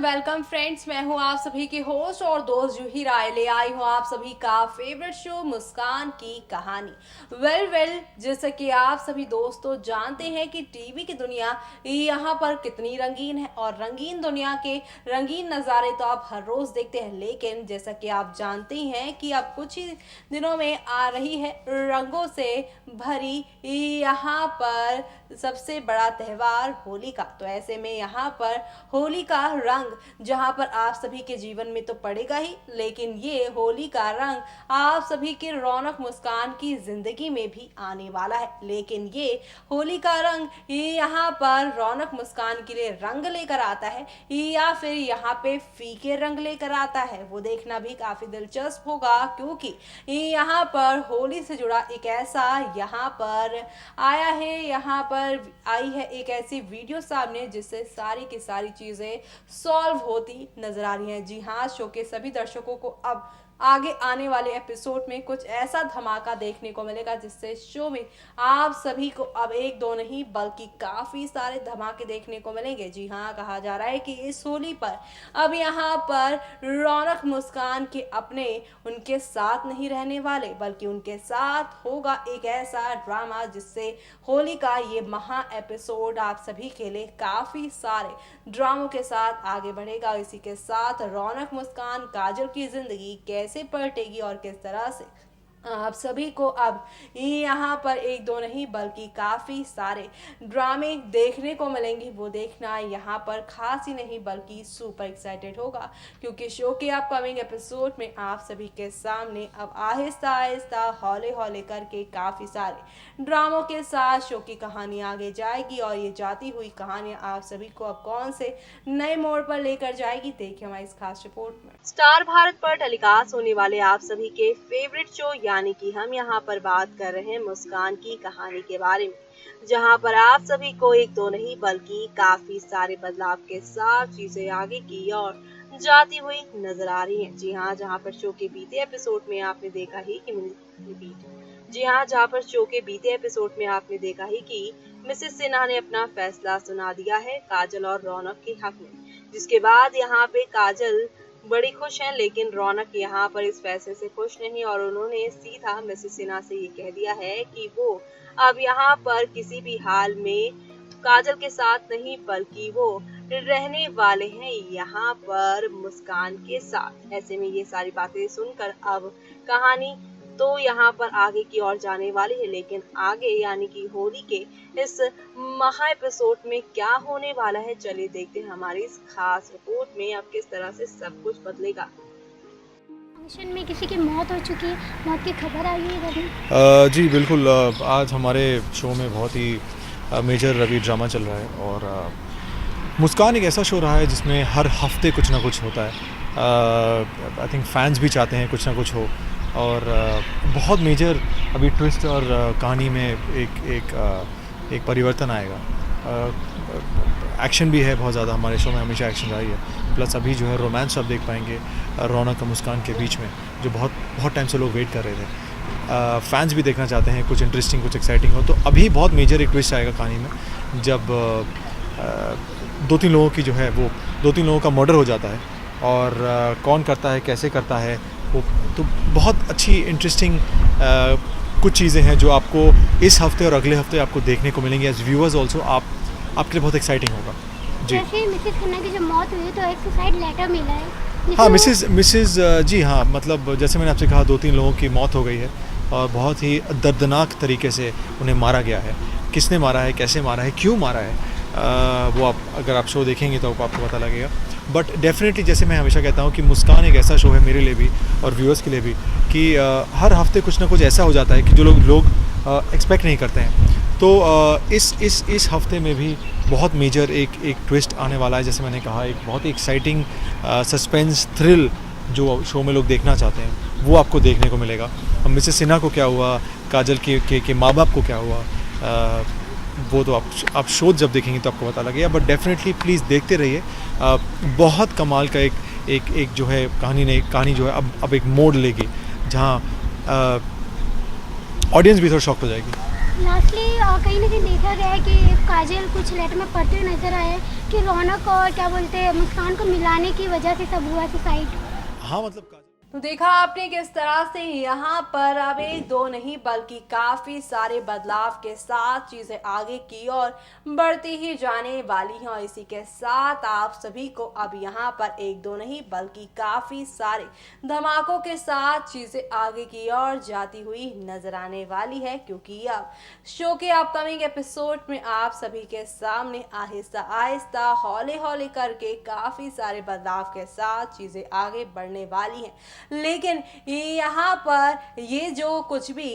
Welcome friends, मैं हूं आप सभी की होस्ट और दोस्त जूही राय। ले आई हूं आप सभी का फेवरेट शो मुस्कान की कहानी। वेल जैसे कि आप सभी दोस्तों जानते हैं कि टीवी की दुनिया यहाँ पर कितनी रंगीन है और रंगीन दुनिया के रंगीन नज़ारे तो आप हर रोज़ देखते हैं। लेकिन जैसा कि आप जानते हैं कि अब कुछ ही दिनों में आ रही है रंगों से भरी यहाँ पर सबसे बड़ा त्यौहार होली का। तो ऐसे में यहाँ पर होली का रंग जहाँ पर आप सभी के जीवन में तो पड़ेगा ही, लेकिन ये होली का रंग आप सभी के रौनक मुस्कान की जिंदगी में भी आने वाला है। लेकिन ये होली का रंग यहाँ पर रौनक मुस्कान के लिए रंग लेकर आता है या फिर यहाँ पे फीके रंग लेकर आता है, वो देखना भी काफी दिलचस्प होगा। क्योंकि यहाँ पर होली से जुड़ा एक ऐसा यहाँ पर आया है, यहाँ पर आई है एक ऐसी वीडियो सामने जिससे सारी की सारी चीजें सॉल्व होती नजर आ रही हैं। जी हाँ, शो के सभी दर्शकों को अब आगे आने वाले एपिसोड में कुछ ऐसा धमाका देखने को मिलेगा जिससे शो में आप सभी को अब एक दो नहीं बल्कि काफी सारे धमाके देखने को मिलेंगे। जी हाँ, कहा जा रहा है कि इस होली पर अब यहाँ पर रौनक मुस्कान के अपने उनके साथ नहीं रहने वाले, बल्कि उनके साथ होगा एक ऐसा ड्रामा जिससे होली का ये महा एपिसोड आप सभी के लिए काफी सारे ड्रामों के साथ आगे बढ़ेगा। इसी के साथ रौनक मुस्कान काजल की जिंदगी कैसे पलटेगी और किस तरह से आप सभी को अब यहाँ पर एक दो नहीं बल्कि काफ़ी सारे ड्रामे देखने को मिलेंगे, वो देखना यहाँ पर खास ही नहीं बल्कि सुपर एक्साइटेड होगा। क्योंकि शो के अपकमिंग एपिसोड में आप सभी के सामने अब आहिस्ता आहिस्ता हौले हौले करके काफ़ी सारे ड्रामों के साथ शो की कहानी आगे जाएगी और ये जाती हुई कहानियाँ आप सभी को अब कौन से नए मोड़ पर लेकर जाएगी, देखिए हमारी इस खास रिपोर्ट में। स्टार भारत पर टेलीकास्ट होने वाले आप सभी के फेवरेट शो यानी कि हम यहाँ पर बात कर रहे हैं मुस्कान की कहानी के बारे में, जहाँ पर आप सभी को एक दो नहीं बल्कि काफी सारे बदलाव के साथ चीजें आगे की और जाती हुई नजर आ रही हैं। जी हाँ, जहाँ पर शो के बीते एपिसोड में आपने देखा ही कि मिसेस सिन्हा ने अपना फैसला सुना दिया है काजल और रौनक के हक में, जिसके बाद यहाँ पे काजल बड़ी खुश हैं, लेकिन रौनक यहाँ पर इस फैसले से खुश नहीं और उन्होंने सीधा मिसेस सिन्हा से ये कह दिया है कि वो अब यहाँ पर किसी भी हाल में काजल के साथ नहीं बल्कि वो रहने वाले हैं यहाँ पर मुस्कान के साथ। ऐसे में ये सारी बातें सुनकर अब कहानी तो यहाँ पर आगे की ओर जाने वाली है, लेकिन आगे यानी कि होली के इस महा एपिसोड में क्या होने वाला है, चलिए देखते हैं हमारी इस खास रिपोर्ट में अब किस तरह से सब कुछ बदलेगा। फंक्शन में किसी की मौत हो चुकी है, मौत की खबर आई है घर में। जी बिल्कुल, आज हमारे शो में बहुत ही मेजर अभी ड्रामा चल रहा है और मुस्कान एक ऐसा शो रहा है जिसमें हर हफ्ते कुछ ना कुछ होता है। आई थिंक फैंस भी चाहते हैं कुछ ना कुछ हो और बहुत मेजर अभी ट्विस्ट और कहानी में एक परिवर्तन आएगा। एक्शन भी है बहुत ज़्यादा, हमारे शो में हमेशा एक्शन रही है, प्लस अभी जो है रोमांस आप देख पाएंगे रौनक और मुस्कान के बीच में, जो बहुत टाइम से लोग वेट कर रहे थे। फैंस भी देखना चाहते हैं कुछ इंटरेस्टिंग कुछ एक्साइटिंग हो, तो अभी बहुत मेजर एक ट्विस्ट आएगा कहानी में जब दो तीन लोगों की जो है वो दो तीन लोगों का मर्डर हो जाता है और कौन करता है कैसे करता है वो, तो बहुत अच्छी इंटरेस्टिंग कुछ चीज़ें हैं जो आपको इस हफ्ते और अगले हफ्ते आपको देखने को मिलेंगी एज व्यूअर्स ऑल्सो। आपके लिए बहुत एक्साइटिंग होगा जी। जैसे मिसेस खन्ना की जो मौत हुई तो एक सुसाइड लेटर मिला है। हाँ, मिसेस जी हाँ, मतलब जैसे मैंने आपसे कहा दो तीन लोगों की मौत हो गई है और बहुत ही दर्दनाक तरीके से उन्हें मारा गया है। किसने मारा है, कैसे मारा है, क्यों मारा है, वो आप अगर आप शो देखेंगे तो आपको पता लगेगा। बट डेफिनेटली जैसे मैं हमेशा कहता हूँ कि मुस्कान एक ऐसा शो है मेरे लिए भी और व्यूअर्स के लिए भी कि हर हफ्ते कुछ ना कुछ ऐसा हो जाता है कि जो लोग एक्सपेक्ट नहीं करते हैं। तो इस हफ्ते में भी बहुत मेजर एक ट्विस्ट आने वाला है। जैसे मैंने कहा, एक बहुत ही एक्साइटिंग सस्पेंस थ्रिल जो शो में लोग देखना चाहते हैं वो आपको देखने को मिलेगा। अब मिसेस सिन्हा को क्या हुआ, काजल के माँ बाप को क्या हुआ, वो तो आप शो जब देखेंगे तो आपको पता लगेगा। बट डेफिनेटली प्लीज़ देखते रहिए, बहुत कमाल का एक जो है कहानी जो है अब एक मोड़ लेगी जहाँ ऑडियंस भी थोड़ा शॉक हो जाएगी। लास्टली कहीं ना कहीं देखा गया है कि काजल कुछ लेटर में पढ़ते हुए नजर आए कि रौनक और क्या बोलते हैं मुस्कान को मिलाने की वजह से सब हुआ सुसाइड। हाँ मतलब तो देखा आपने किस तरह से यहाँ पर अब एक दो नहीं बल्कि काफी सारे बदलाव के साथ चीजें आगे की और बढ़ती ही जाने वाली हैं और इसी के साथ आप सभी को अब यहाँ पर एक दो नहीं बल्कि काफी सारे धमाकों के साथ चीजें आगे की ओर जाती हुई नजर आने वाली है, क्योंकि अब शो के अपकमिंग एपिसोड में आप सभी के सामने आहिस्ता आहिस्ता हौले हौले करके काफी सारे बदलाव के साथ चीजें आगे बढ़ने वाली हैं। लेकिन यहाँ पर ये जो कुछ भी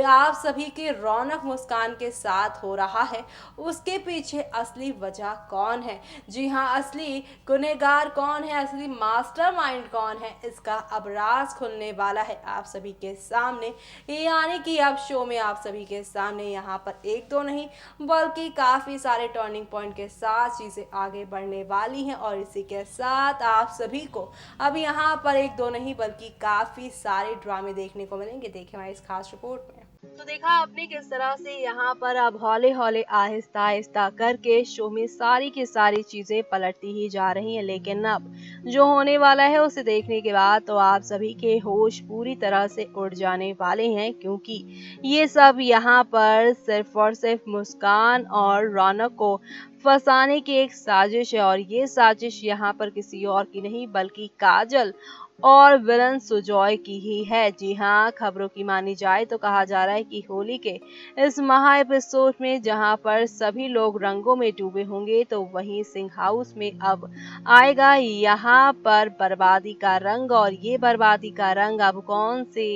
आप सभी के रौनक मुस्कान के साथ हो रहा है उसके पीछे असली वजह कौन है, जी हाँ असली गुनहगार कौन है, असली मास्टरमाइंड कौन है, इसका अब राज खुलने वाला है आप सभी के सामने। यानी कि अब शो में आप सभी के सामने यहाँ पर एक दो नहीं बल्कि काफ़ी सारे टर्निंग पॉइंट के साथ चीज़ें आगे बढ़ने वाली हैं और इसी के साथ आप सभी को अब यहाँ पर एक दो नहीं बल्कि काफ़ी सारे ड्रामे देखने को मिलेंगे। देखें हमारी इस खास रिपोर्ट में। तो देखा आपने किस तरह से यहाँ पर अब हौले हौले आहिस्ता आहिस्ता करके शो में सारी की सारी चीजें पलटती ही जा रही हैं, लेकिन अब जो होने वाला है उसे देखने के बाद तो आप सभी के होश पूरी तरह से उड़ जाने वाले हैं, क्योंकि ये सब यहाँ पर सिर्फ और सिर्फ मुस्कान और रौनक को फंसाने की एक साजिश है और ये साजिश यहाँ पर किसी और की नहीं बल्कि काजल और विलन सुजॉय की ही है। जी हाँ, खबरों की मानी जाए तो कहा जा रहा है कि होली के इस महा एपिसोड में जहां पर सभी लोग रंगों में डूबे होंगे तो वहीं सिंह हाउस में अब आएगा यहाँ पर बर्बादी का रंग और ये बर्बादी का रंग अब कौन से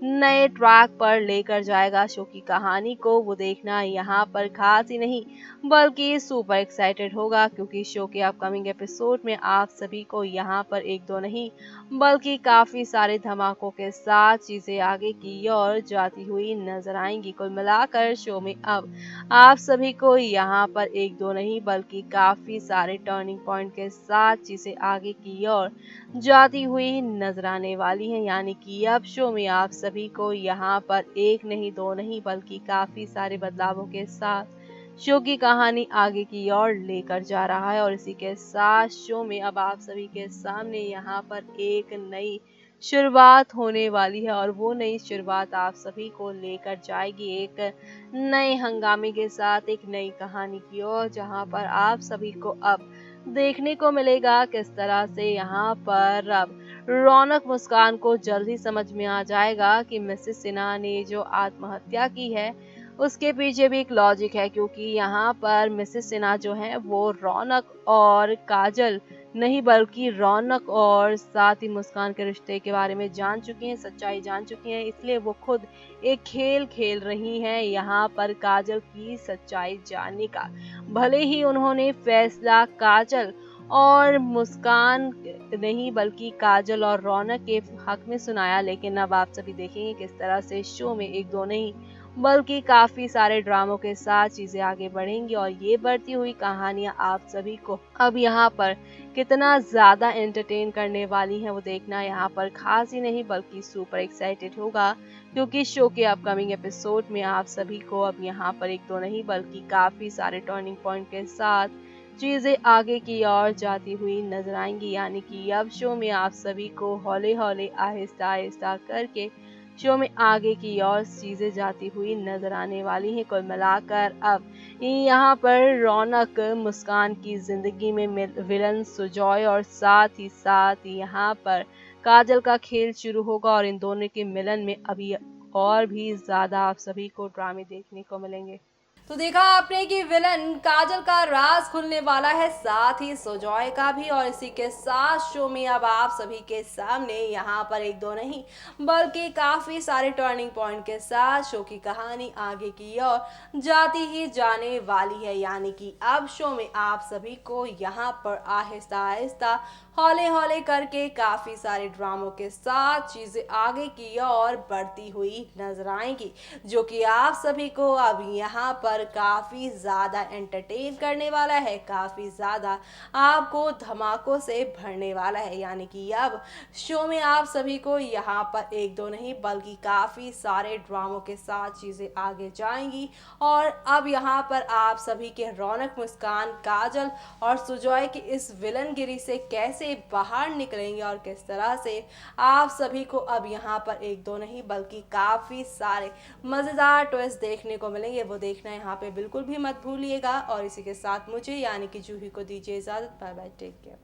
नए ट्रैक पर लेकर जाएगा शो की कहानी को, वो देखना यहाँ पर खास ही नहीं बल्कि सुपर एक्साइटेड होगा, क्योंकि शो के अपकमिंग एपिसोड में आप सभी को यहाँ पर एक दो नहीं बल्कि काफी सारे धमाकों के साथ चीजें आगे की ओर जाती हुई नजर आएंगी। कुल मिलाकर शो में अब आप सभी को यहाँ पर एक दो नहीं बल्कि काफी सारे टर्निंग पॉइंट के साथ चीजें आगे की ओर जाती हुई नजर आने वाली हैं। यानी कि अब शो में आप सभी को यहाँ पर एक नहीं दो नहीं बल्कि काफी सारे बदलावों के साथ शो की कहानी आगे की ओर लेकर जा रहा है और इसी के साथ शो में अब आप सभी के सामने यहाँ पर एक नई शुरुआत होने वाली है और वो नई शुरुआत आप सभी को लेकर जाएगी एक नए हंगामे के साथ एक नई कहानी की ओर, जहाँ पर आप सभी को अब देखने को मिलेगा किस तरह से यहाँ पर अब रौनक मुस्कान को जल्दी समझ में आ जाएगा कि मिसेस सिन्हा ने जो आत्महत्या की है उसके पीछे भी एक लॉजिक है, क्योंकि यहाँ पर मिसेस सिन्हा जो है वो रौनक और काजल नहीं बल्कि रौनक और साथ ही मुस्कान के रिश्ते के बारे में जान चुकी हैं, सच्चाई जान चुकी हैं, इसलिए वो खुद एक खेल खेल रही हैं यहाँ पर काजल की सच्चाई जानने का। भले ही उन्होंने फैसला काजल और मुस्कान नहीं बल्कि काजल और रौनक के हक में सुनाया, लेकिन अब आप सभी देखेंगे किस तरह से शो में एक दो नहीं बल्कि काफी सारे ड्रामों के साथ चीजें आगे बढ़ेंगी और ये बढ़ती हुई कहानियां आप सभी को अब यहाँ पर कितना ज्यादा एंटरटेन करने वाली हैं वो देखना यहाँ पर खास ही नहीं बल्कि सुपर एक्साइटेड होगा, क्योंकि शो के अपकमिंग एपिसोड में आप सभी को अब यहाँ पर एक दो नहीं बल्कि काफी सारे टर्निंग पॉइंट के साथ चीजें आगे की ओर जाती हुई नजर आएंगी। यानी कि अब शो में आप सभी को हौले हौले आहिस्ता आहिस्ता करके शो में आगे की ओर चीजें जाती हुई नजर आने वाली हैं। कुल मिलाकर अब यहाँ पर रौनक मुस्कान की जिंदगी में विलन सुजॉय और साथ यहाँ पर काजल का खेल शुरू होगा और इन दोनों के मिलन में अभी और भी ज्यादा आप सभी को ड्रामे देखने को मिलेंगे। तो देखा आपने कि विलन काजल का राज खुलने वाला है, साथ ही सुजॉय का भी, और इसी के साथ शो में अब आप सभी के सामने यहाँ पर एक दो नहीं बल्कि काफी सारे टर्निंग पॉइंट के साथ शो की कहानी आगे की ओर जाती ही जाने वाली है। यानी कि अब शो में आप सभी को यहाँ पर आहिस्ता आहिस्ता हौले हौले करके काफी सारे ड्रामों के साथ चीजें आगे की ओर बढ़ती हुई नजर आएंगी, जो कि आप सभी को अब यहाँ पर पर काफ़ी ज़्यादा एंटरटेन करने वाला है, काफ़ी ज़्यादा आपको धमाकों से भरने वाला है। यानी कि अब शो में आप सभी को यहाँ पर एक दो नहीं बल्कि काफ़ी सारे ड्रामों के साथ चीज़ें आगे जाएंगी और अब यहाँ पर आप सभी के रौनक, मुस्कान, काजल और सुजॉय की इस विलनगिरी से कैसे बाहर निकलेंगे और किस तरह से आप सभी को अब यहाँ पर एक दो नहीं बल्कि काफ़ी सारे मज़ेदार ट्विस्ट देखने को मिलेंगे, वो देखना यहाँ पे बिल्कुल भी मत भूलिएगा। और इसी के साथ मुझे यानी कि जूही को दीजिए इजाज़त। Bye bye, take care.